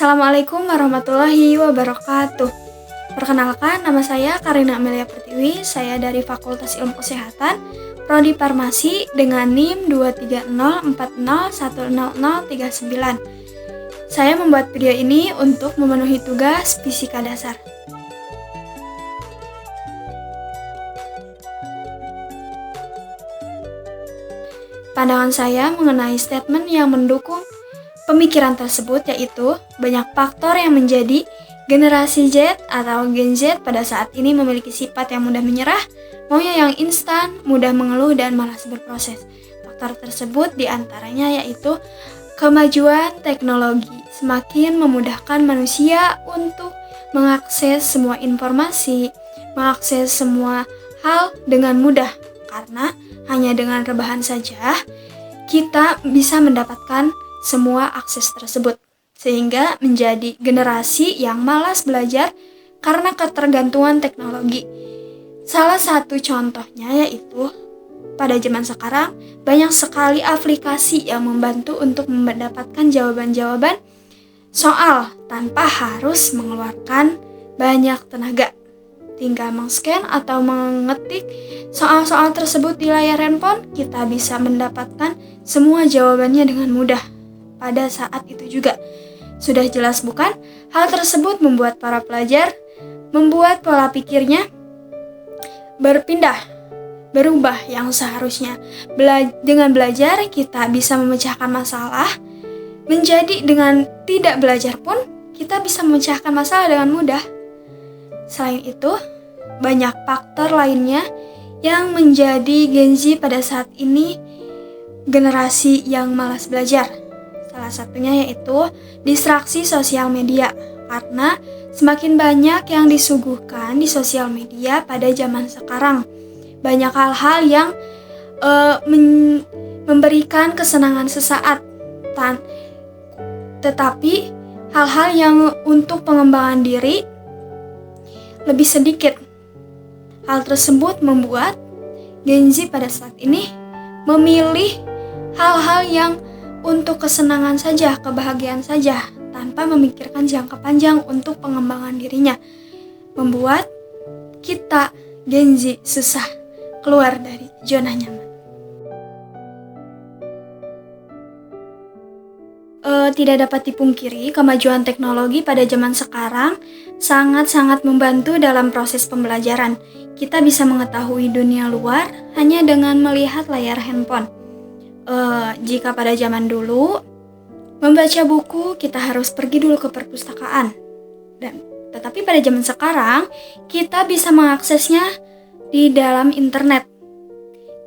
Assalamualaikum warahmatullahi wabarakatuh. Perkenalkan, nama saya Karina Amelia Pertiwi. Saya dari Fakultas Ilmu Kesehatan, Prodi Farmasi dengan NIM 23040100039. Saya membuat video ini untuk memenuhi tugas fisika dasar. Pandangan saya mengenai statement yang mendukung pemikiran tersebut yaitu banyak faktor yang menjadi generasi Z atau Gen Z pada saat ini memiliki sifat yang mudah menyerah, maunya yang instan, mudah mengeluh, dan malas berproses. Faktor tersebut diantaranya yaitu kemajuan teknologi semakin memudahkan manusia untuk mengakses semua informasi, mengakses semua hal dengan mudah, karena hanya dengan rebahan saja kita bisa mendapatkan semua akses tersebut, sehingga menjadi generasi yang malas belajar karena ketergantungan teknologi. Salah satu contohnya yaitu pada zaman sekarang banyak sekali aplikasi yang membantu untuk mendapatkan jawaban-jawaban soal tanpa harus mengeluarkan banyak tenaga. Tinggal meng-scan atau mengetik soal-soal tersebut di layar handphone, kita bisa mendapatkan semua jawabannya dengan mudah. Pada saat itu juga, sudah jelas bukan? Hal tersebut membuat para pelajar membuat pola pikirnya berubah yang seharusnya. Dengan belajar, kita bisa memecahkan masalah, menjadi dengan tidak belajar pun, kita bisa memecahkan masalah dengan mudah. Selain itu, banyak faktor lainnya yang menjadi Gen Z pada saat ini generasi yang malas belajar. Salah satunya yaitu distraksi sosial media, karena semakin banyak yang disuguhkan di sosial media pada zaman sekarang. Banyak hal-hal yang memberikan kesenangan sesaat, tetapi hal-hal yang untuk pengembangan diri lebih sedikit. Hal tersebut membuat Gen Z pada saat ini memilih hal-hal yang untuk kesenangan saja, kebahagiaan saja, tanpa memikirkan jangka panjang untuk pengembangan dirinya, membuat kita Gen Z susah keluar dari zona nyaman. Tidak dapat dipungkiri, kemajuan teknologi pada zaman sekarang sangat-sangat membantu dalam proses pembelajaran. Kita bisa mengetahui dunia luar hanya dengan melihat layar handphone. Jika pada zaman dulu membaca buku kita harus pergi dulu ke perpustakaan, tetapi pada zaman sekarang kita bisa mengaksesnya di dalam internet.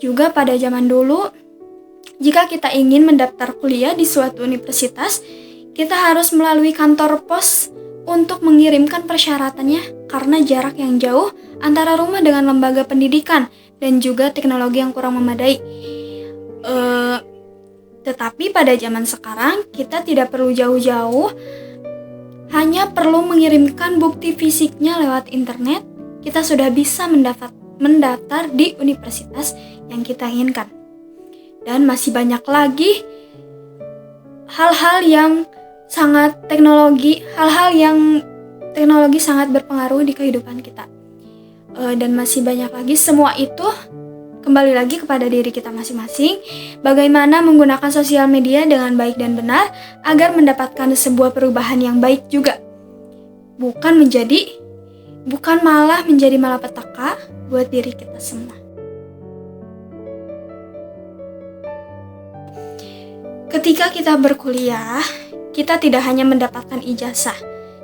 Juga pada zaman dulu, jika kita ingin mendaftar kuliah di suatu universitas, kita harus melalui kantor pos untuk mengirimkan persyaratannya karena jarak yang jauh antara rumah dengan lembaga pendidikan dan juga teknologi yang kurang memadai. Tetapi pada zaman sekarang kita tidak perlu jauh-jauh, hanya perlu mengirimkan bukti fisiknya lewat internet, kita sudah bisa mendaftar di universitas yang kita inginkan. Dan masih banyak lagi hal-hal yang teknologi sangat berpengaruh di kehidupan kita. Dan masih banyak lagi, semua itu kembali lagi kepada diri kita masing-masing, bagaimana menggunakan sosial media dengan baik dan benar agar mendapatkan sebuah perubahan yang baik juga. Bukan malah menjadi malapetaka buat diri kita semua. Ketika kita berkuliah, kita tidak hanya mendapatkan ijazah,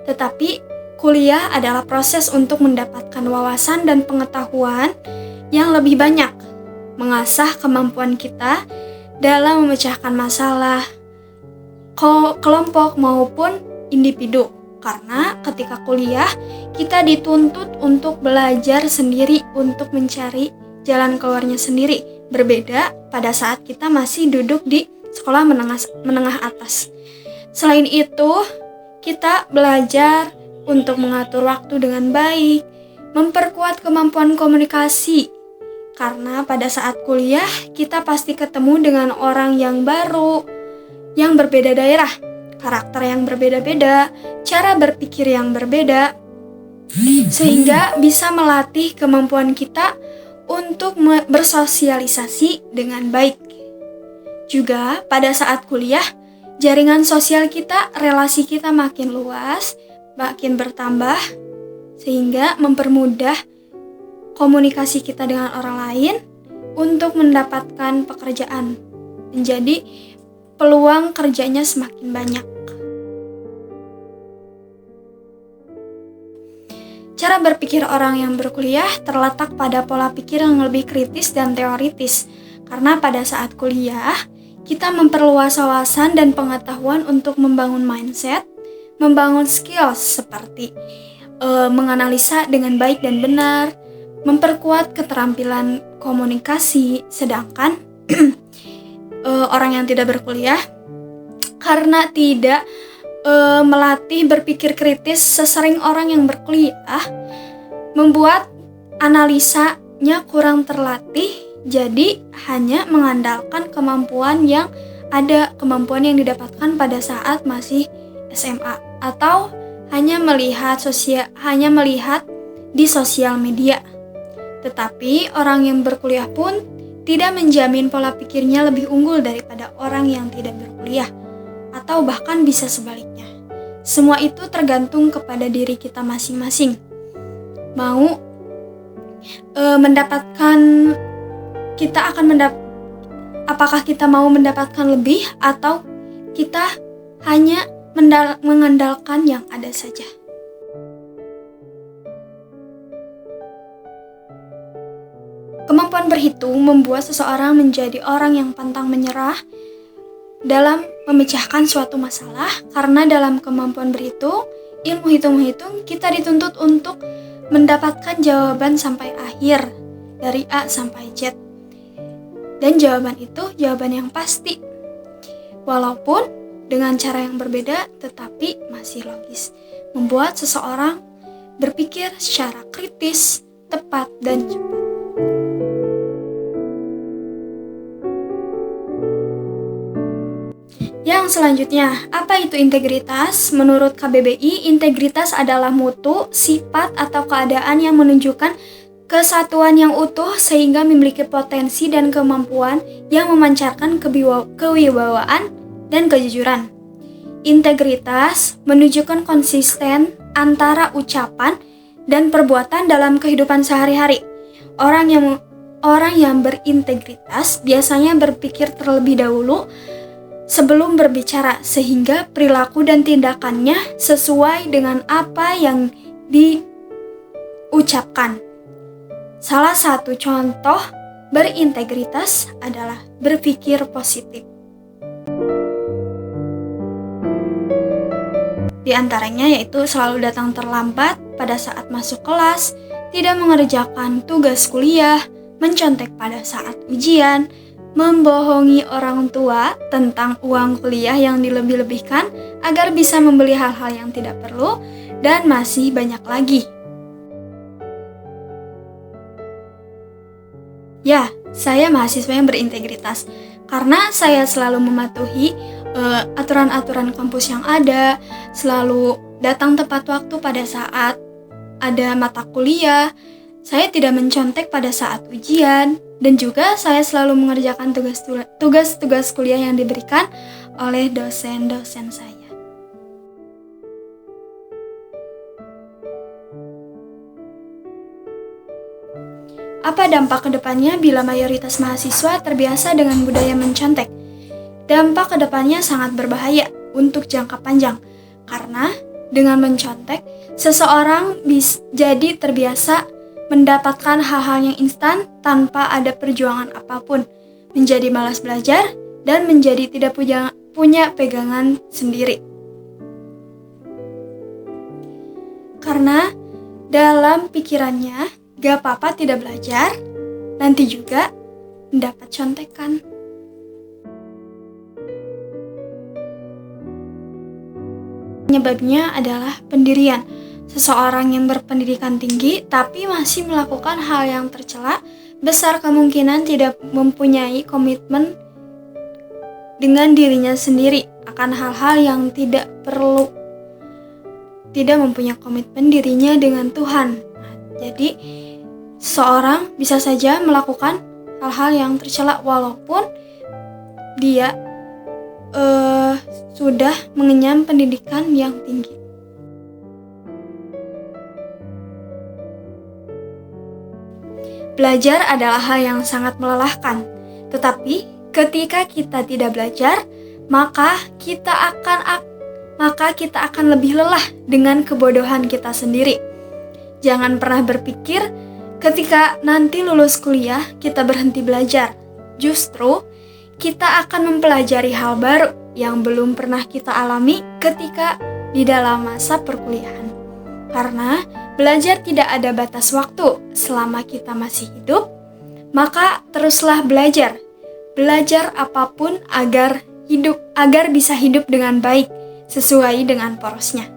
tetapi kuliah adalah proses untuk mendapatkan wawasan dan pengetahuan yang lebih banyak, mengasah kemampuan kita dalam memecahkan masalah kelompok maupun individu. Karena ketika kuliah, kita dituntut untuk belajar sendiri untuk mencari jalan keluarnya sendiri. Berbeda pada saat kita masih duduk di sekolah menengah atas. Selain itu, kita belajar untuk mengatur waktu dengan baik, memperkuat kemampuan komunikasi. Karena pada saat kuliah, kita pasti ketemu dengan orang yang baru, yang berbeda daerah. karakter yang berbeda-beda, cara berpikir yang berbeda, sehingga bisa melatih kemampuan kita untuk bersosialisasi dengan baik. Juga pada saat kuliah, jaringan sosial kita, relasi kita makin luas, makin bertambah, sehingga mempermudah komunikasi kita dengan orang lain untuk mendapatkan pekerjaan. Menjadi peluang kerjanya semakin banyak. Cara berpikir orang yang berkuliah terletak pada pola pikir yang lebih kritis dan teoritis. Karena pada saat kuliah, kita memperluas wawasan dan pengetahuan untuk membangun mindset, membangun skills seperti menganalisa dengan baik dan benar, memperkuat keterampilan komunikasi. Sedangkan orang yang tidak berkuliah karena tidak melatih berpikir kritis sesering orang yang berkuliah, membuat analisanya kurang terlatih, jadi hanya mengandalkan kemampuan yang didapatkan pada saat masih SMA, atau hanya melihat di sosial media. Tetapi orang yang berkuliah pun tidak menjamin pola pikirnya lebih unggul daripada orang yang tidak berkuliah, atau bahkan bisa sebaliknya. Semua itu tergantung kepada diri kita masing-masing. Apakah kita mau mendapatkan lebih, atau kita hanya mengandalkan yang ada saja. Kemampuan berhitung membuat seseorang menjadi orang yang pantang menyerah dalam memecahkan suatu masalah, karena dalam kemampuan berhitung, ilmu hitung-hitung, kita dituntut untuk mendapatkan jawaban sampai akhir, dari A sampai Z. Dan jawaban itu jawaban yang pasti. Walaupun dengan cara yang berbeda, tetapi masih logis. Membuat seseorang berpikir secara kritis, tepat, dan cepat. Yang selanjutnya, apa itu integritas? Menurut KBBI, integritas adalah mutu, sifat, atau keadaan yang menunjukkan kesatuan yang utuh sehingga memiliki potensi dan kemampuan yang memancarkan kewibawaan dan kejujuran. Integritas menunjukkan konsisten antara ucapan dan perbuatan dalam kehidupan sehari-hari. Orang yang berintegritas biasanya berpikir terlebih dahulu sebelum berbicara, sehingga perilaku dan tindakannya sesuai dengan apa yang diucapkan. Salah satu contoh berintegritas adalah berpikir positif. Di antaranya yaitu selalu datang terlambat pada saat masuk kelas, tidak mengerjakan tugas kuliah, mencontek pada saat ujian, membohongi orang tua tentang uang kuliah yang dilebih-lebihkan agar bisa membeli hal-hal yang tidak perlu, dan masih banyak lagi. Ya, saya mahasiswa yang berintegritas karena saya selalu mematuhi aturan-aturan kampus yang ada, selalu datang tepat waktu pada saat ada mata kuliah, saya tidak mencontek pada saat ujian, dan juga saya selalu mengerjakan tugas-tugas kuliah yang diberikan oleh dosen-dosen saya. Apa dampak kedepannya bila mayoritas mahasiswa terbiasa dengan budaya mencontek? Dampak kedepannya sangat berbahaya untuk jangka panjang, karena dengan mencontek, seseorang jadi terbiasa mendapatkan hal-hal yang instan tanpa ada perjuangan apapun, menjadi malas belajar, dan menjadi tidak punya pegangan sendiri. Karena dalam pikirannya, gak apa-apa tidak belajar, nanti juga mendapat contekan. Penyebabnya adalah pendirian. Seseorang yang berpendidikan tinggi tapi masih melakukan hal yang tercela, besar kemungkinan tidak mempunyai komitmen dengan dirinya sendiri. akan hal-hal yang tidak mempunyai komitmen dirinya dengan Tuhan. Jadi seorang bisa saja melakukan hal-hal yang tercela walaupun dia sudah mengenyam pendidikan yang tinggi. Belajar adalah hal yang sangat melelahkan, tetapi ketika kita tidak belajar, maka kita akan lebih lelah dengan kebodohan kita sendiri. Jangan pernah berpikir ketika nanti lulus kuliah kita berhenti belajar. Justru kita akan mempelajari hal baru yang belum pernah kita alami ketika di dalam masa perkuliahan. Karena belajar tidak ada batas waktu. Selama kita masih hidup, maka teruslah belajar. Belajar apapun agar bisa hidup dengan baik sesuai dengan porosnya.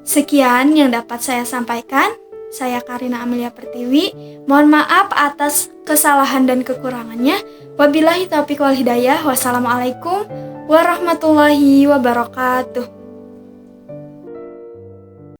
Sekian yang dapat saya sampaikan. Saya Karina Amelia Pertiwi. Mohon maaf atas kesalahan dan kekurangannya. Wabillahi taufiq wal hidayah. Wassalamualaikum warahmatullahi wabarakatuh.